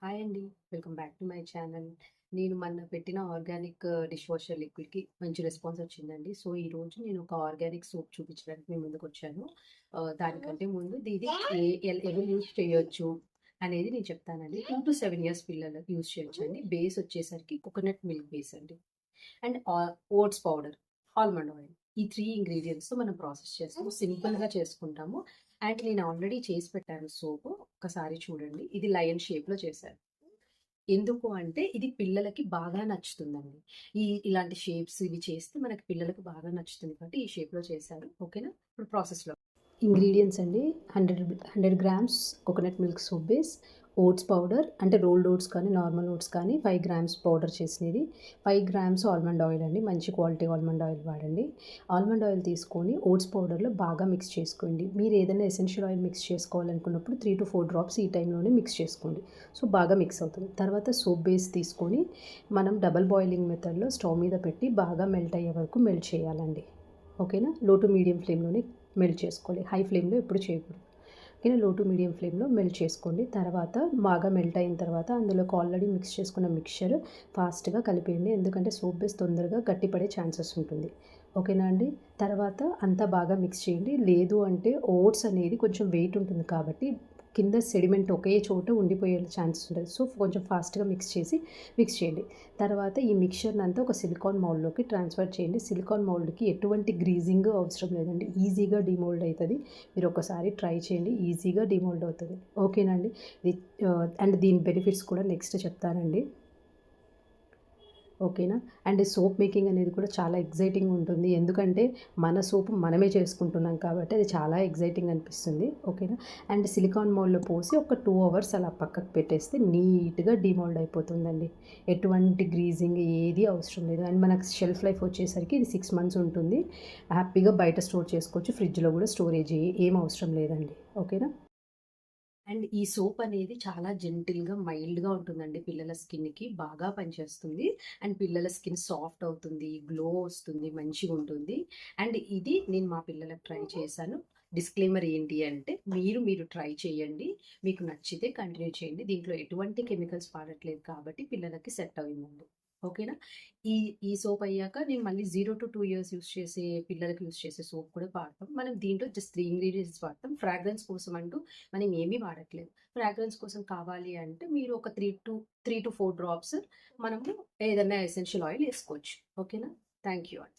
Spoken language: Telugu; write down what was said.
హాయ్ అండి. Welcome back to my channel. నేను మొన్న పెట్టిన ఆర్గానిక్ డిష్ వాషర్ లిక్విడ్‌కి మంచి రెస్పాన్స్ వచ్చిందండి. సో, ఈరోజు నేను ఒక ఆర్గానిక్ సోప్ చూపించడానికి మీ ముందుకొచ్చాను. దానికంటే ముందు ఇది ఎవరు యూజ్ చేయొచ్చు అనేది నేను చెప్తానండి. 2-7 ఇయర్స్ పిల్లలు యూజ్ చేయొచ్చండి. బేస్ వచ్చేసరికి కోకోనట్ మిల్క్ బేస్ అండి. And oats powder, almond oil. ఈ 3 ఇంగ్రీడియెంట్స్‌తో మనం ప్రాసెస్ చేస్తాము. సింపుల్‌గా చేసుకుంటాము. అండ్ నేను ఆల్రెడీ చేసి పెట్టాను సోపు. ఒక్కసారి చూడండి. ఇది లయన్ షేప్‌లో చేశాను. ఎందుకు అంటే ఇది పిల్లలకి బాగా నచ్చుతుందండి. ఇలాంటి షేప్స్ ఇవి చేస్తే మనకి పిల్లలకి బాగా నచ్చుతుంది కాబట్టి ఈ షేప్‌లో చేశాను. ఓకేనా? ఇప్పుడు ప్రాసెస్‌లో ఇంగ్రీడియెంట్స్ అండి 100 grams coconut milk soap base, oats powder అంటే రోల్డ్ ఓట్స్ కానీ, నార్మల్ ఓట్స్ కానీ 5 గ్రామ్స్ పౌడర్ చేసినది, 5 గ్రామ్స్ ఆల్మండ్ ఆయిల్ అండి. మంచి క్వాలిటీ ఆల్మండ్ ఆయిల్ వాడండి. ఆల్మండ్ ఆయిల్ తీసుకొని ఓట్స్ పౌడర్‌లో బాగా మిక్స్ చేసుకోండి. మీరు ఏదైనా ఎసెన్షియల్ ఆయిల్ మిక్స్ చేసుకోవాలనుకున్నప్పుడు 3-4 డ్రాప్స్ ఈ టైంలోనే మిక్స్ చేసుకోండి. సో, బాగా మిక్స్ అవుతుంది. తర్వాత సోప్ బేస్ తీసుకొని మనం డబుల్ బాయిలింగ్ మెథడ్‌లో స్టవ్ మీద పెట్టి బాగా మెల్ట్ అయ్యే వరకు మెల్ట్ చేయాలండి. ఓకేనా? లో టు మీడియం ఫ్లేమ్‌లోనే మెల్ట్ చేసుకోవాలి. హై ఫ్లేమ్‌లో ఎప్పుడు చేయకూడదు. ఓకేనా? లో టు మీడియం ఫ్లేమ్‌లో మెల్ట్ చేసుకోండి. తర్వాత బాగా మెల్ట్ అయిన తర్వాత అందులోకి ఆల్రెడీ మిక్స్ చేసుకున్న మిక్స్చర్ ఫాస్ట్‌గా కలిపేయండి. ఎందుకంటే సోప్ బేస్ తొందరగా గట్టిపడే ఛాన్సెస్ ఉంటుంది. ఓకేనా అండి? తర్వాత అంతా బాగా మిక్స్ చేయండి. లేదు అంటే ఓట్స్ అనేది కొంచెం వెయిట్ ఉంటుంది కాబట్టి కింద సెడిమెంట్ ఒకే చోట ఉండిపోయే ఛాన్సెస్ ఉంటుంది. సో, కొంచెం ఫాస్ట్‌గా మిక్స్ చేయండి. తర్వాత ఈ మిక్స్చర్‌నంతా ఒక సిలికాన్ మౌల్డ్‌లోకి ట్రాన్స్‌ఫర్ చేయండి. సిలికాన్ మౌల్డ్‌కి ఎటువంటి గ్రీజింగ్ అవసరం లేదండి. ఈజీగా డీమోల్డ్ అయితది. మీరు ఒకసారి ట్రై చేయండి. ఈజీగా డీమోల్డ్ అవుతది. ఓకేనా అండి? ఇది అండ్ దీని బెనిఫిట్స్ కూడా నెక్స్ట్ చెప్తానండి. ఓకేనా? అండ్ సోప్ మేకింగ్ అనేది కూడా చాలా ఎక్సైటింగ్ ఉంటుంది. ఎందుకంటే మన సోపు మనమే చేసుకుంటున్నాం కాబట్టి అది చాలా ఎక్సైటింగ్ అనిపిస్తుంది. ఓకేనా? అండ్ సిలికాన్ మౌల్డ్‌లో పోసి ఒక 2 అవర్స్ అలా పక్కకు పెట్టేస్తే నీట్‌గా డీమోల్డ్ అయిపోతుందండి. ఎటువంటి గ్రీజింగ్ ఏది అవసరం లేదు. అండ్ మనకు షెల్ఫ్ లైఫ్ వచ్చేసరికి ఇది 6 మంత్స్ ఉంటుంది. హ్యాపీగా బయట స్టోర్ చేసుకోవచ్చు. ఫ్రిడ్జ్‌లో కూడా స్టోరేజ్ ఏం అవసరం లేదండి. ఓకేనా? అండ్ ఈ సోప్ అనేది చాలా జెంటిల్‌గా, మైల్డ్‌గా ఉంటుందండి. పిల్లల స్కిన్‌కి బాగా పనిచేస్తుంది. అండ్ పిల్లల స్కిన్ సాఫ్ట్ అవుతుంది, గ్లో వస్తుంది, మంచిగుంటుంది. అండ్ ఇది నేను మా పిల్లలకి ట్రై చేశాను. డిస్క్లైమర్ ఏంటి అంటే మీరు ట్రై చేయండి. మీకు నచ్చితే కంటిన్యూ చేయండి. దీంట్లో ఎటువంటి కెమికల్స్ వాడట్లేదు కాబట్టి పిల్లలకి సెట్ అయిందండి. ఓకేనా? ఈ ఈ సోప్ అయ్యాక నేను మళ్ళీ 0-2 ఇయర్స్ యూజ్ చేసే పిల్లలకి యూజ్ చేసే సోప్ కూడా వాడతాం. మనం దీంట్లో జస్ట్ 3 ఇంగ్రీడియెంట్స్ వాడతాం. ఫ్రాగ్రెన్స్ కోసం అంటూ మనం ఏమీ వాడట్లేదు. ఫ్రాగ్రెన్స్ కోసం కావాలి అంటే మీరు ఒక 3-4 డ్రాప్స్ మనము ఏదైనా ఎసెన్షియల్ ఆయిల్ ఏసుకోవచ్చు. ఓకేనా? థాంక్ యూ అండి.